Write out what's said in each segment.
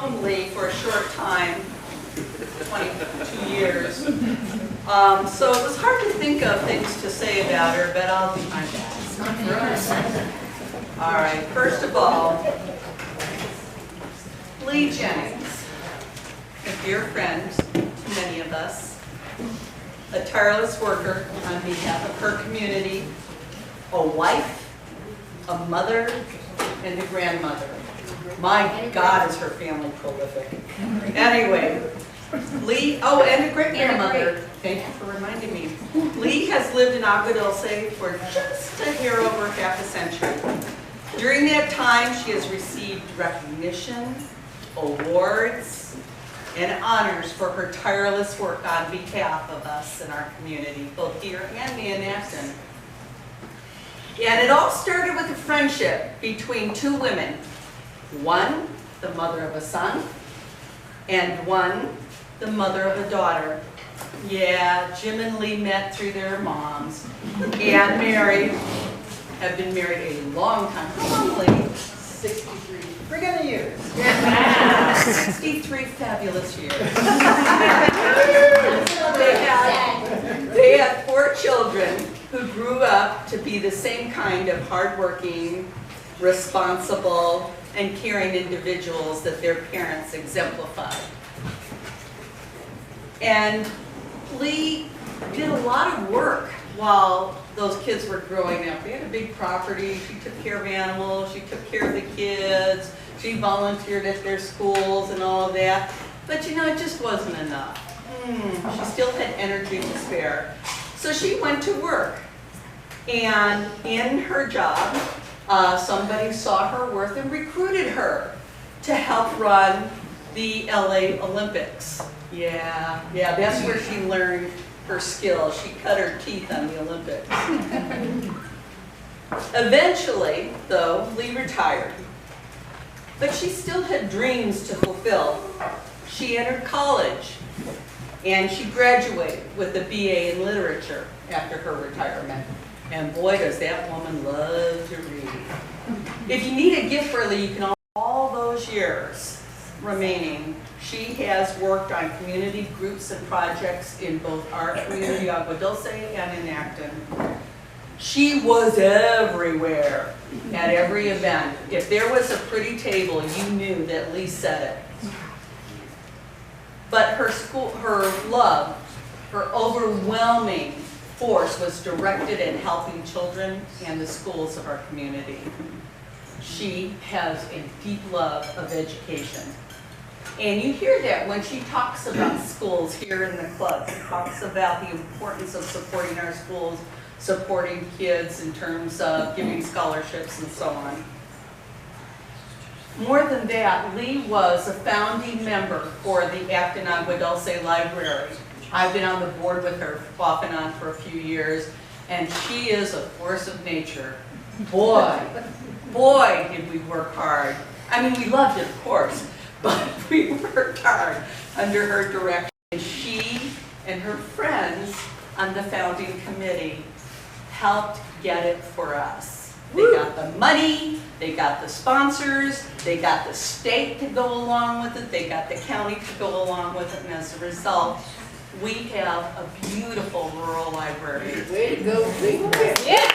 known Lee for a short time, 22 years. So it was hard to think of things to say about her, but I'll do my best. All right, first of all, Lee Jennings, a dear friend to many of us, a tireless worker on behalf of her community, a wife, a mother, and a grandmother. My God, is her family prolific. Anyway, Lee, oh, and a great-grandmother. Thank you for reminding me. Lee has lived in Agua Dulce for just a hair over half a century. During that time, she has received recognition, awards, and honors for her tireless work on behalf of us in our community, both here and in Acton. And it all started with a friendship between two women. One, the mother of a son, and one, the mother of a daughter. Yeah, Jim and Lee met through their moms and married, have been married a long time. How long, Lee? 63. Forget the years. 63 fabulous years. They had 4 children who grew up to be the same kind of hardworking, responsible, and caring individuals that their parents exemplified. And Lee did a lot of work while those kids were growing up. They had a big property. She took care of animals. She took care of the kids. She volunteered at their schools and all of that. But you know, it just wasn't enough. She still had energy to spare. So she went to work. And in her job, somebody saw her worth and recruited her to help run the LA Olympics. Yeah, that's where she learned her skills. She cut her teeth on the Olympics. Eventually, though, Lee retired. But she still had dreams to fulfill. She entered college, and she graduated with a BA in literature after her retirement. And boy, does that woman love to read. If you need a gift for Lee, you can all those years remaining, she has worked on community groups and projects in both our community, Agua Dulce, and in Acton. She was everywhere at every event. If there was a pretty table, you knew that Lee set it. But her love, her overwhelming force was directed at helping children and the schools of our community. She has a deep love of education. And you hear that when she talks about schools here in the club. She talks about the importance of supporting our schools, supporting kids in terms of giving scholarships and so on. More than that, Lee was a founding member for the Acton Agua Dulce Library. I've been on the board with her off and on for a few years, and she is a force of nature. Boy, did we work hard. I mean, we loved it, of course, but we worked hard under her direction. And she and her friends on the founding committee helped get it for us. They got the money, they got the sponsors, they got the state to go along with it, they got the county to go along with it, and as a result, we have a beautiful rural library. Way to go, Lee. Yeah.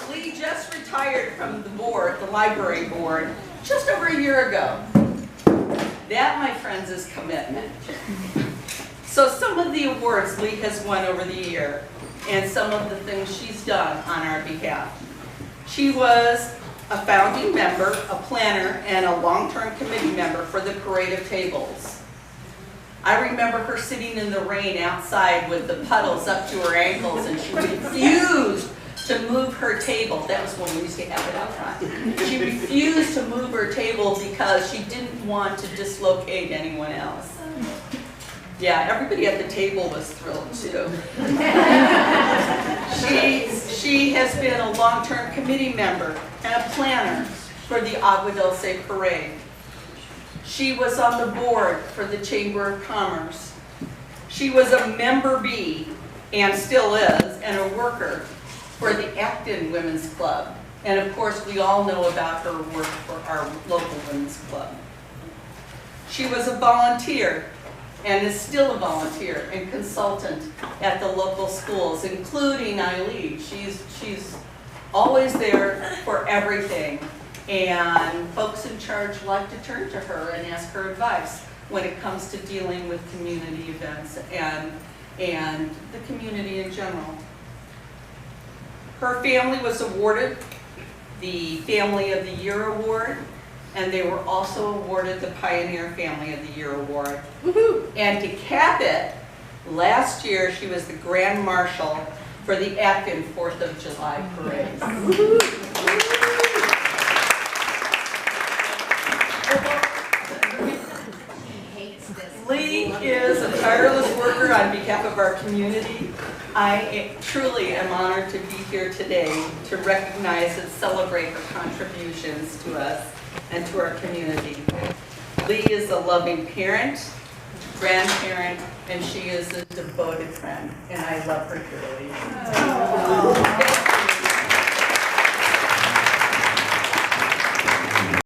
Lee just retired from the board, the library board, just over a year ago. That, my friends, is commitment. So some of the awards Lee has won over the year, and some of the things she's done on our behalf. She was a founding member, a planner, and a long-term committee member for the Parade of Tables. I remember her sitting in the rain outside with the puddles up to her ankles, and she refused to move her table. That was when we used to have it out front. She refused to move her table because she didn't want to dislocate anyone else. Yeah, everybody at the table was thrilled too. She has been a long-term committee member and a planner for the Agua Dulce Parade. She was on the board for the Chamber of Commerce. She was a member bee, and still is, and a worker for the Acton Women's Club. And of course, we all know about her work for our local women's club. She was a volunteer and is still a volunteer and consultant at the local schools, including ILE. She's always there for everything. And folks in charge like to turn to her and ask her advice when it comes to dealing with community events and the community in general. Her family was awarded the Family of the Year Award, and they were also awarded the Pioneer Family of the Year Award. Woohoo! And to cap it, last year she was the Grand Marshal for the Acton 4th of July Parade. Lee is a tireless worker on behalf of our community. I truly am honored to be here today to recognize and celebrate her contributions to us and to our community. Lee is a loving parent, grandparent, and she is a devoted friend, and I love her dearly.